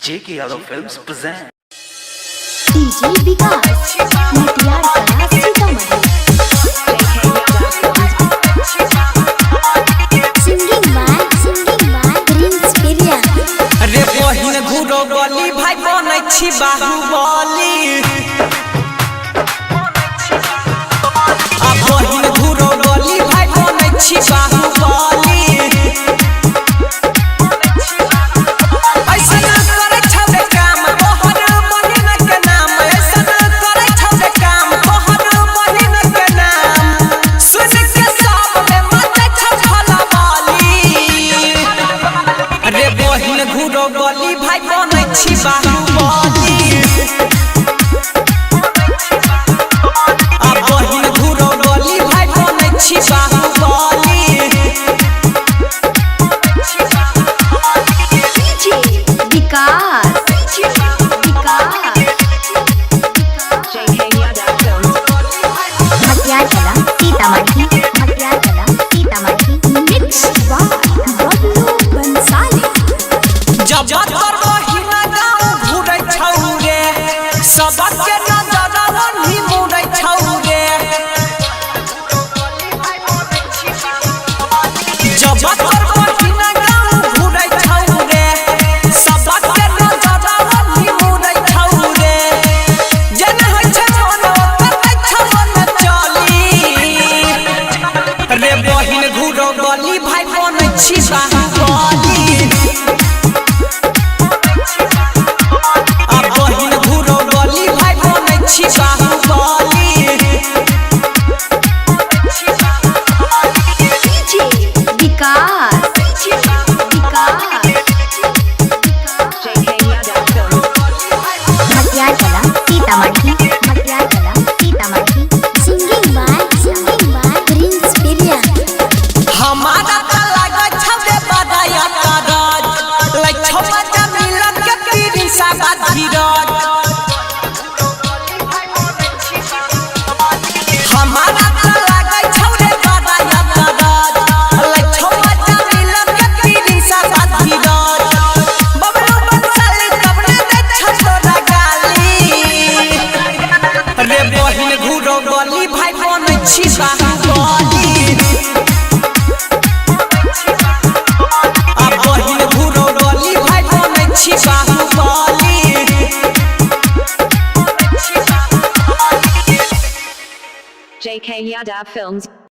J.K. Yadav Films present DJ Vikas Matiyar Kala Sitamarhi singing by Prince Periya. रे बहिन घुरो गली भाई बनै छी बाहुबली आ बहिन घुरो गली भाई बनै छी बाहुबली ऐसा करे छबे काम तोहर बहिन के नाम ऐसा करे छबे काम तोहर बहिन के नाम सुन के सब में मत छफला वाली रे बहिन घुरो गली भाई बनै छी बाहुबली आ बहिन घुरो गली भाई बनै छी बाहुबली विकास मटियार कला सीतामढ़ी मिक्स बाय बबलू बंसाली। जब तोर बहिन गाँव घुरै छौ रे सबके नजर ओढ़ी मुड़ै छौ रे जब तोर बहिन गाँव घुरै छौ रे सबके नजर ओढ़ी मुड़ै छौ रे जेना होइ छै मोनो कतै छौ न चली रे बहिन घुरो गली भाई बनै छी बाहुबली आ बहिन घुरो गली भाई बनै छी Baahubali Vikas Matiyar Kala Sitamarhi singing by Prince Periya. हमारा त लागै छबे बदाया कागज लै छबा जमीन के पीरी सागा धीरज हमारा त लागै छौरे बदाया कागज लै छबा जमीन के पीरी सागा धीरज बबलू बंसाली कबने दे छतोरा गाली रे बहिन घुरो गली भाई बनै छी बाहुबली आ बहिन घुरो गली भाई बनै छी बाहुबली JK Yadav Films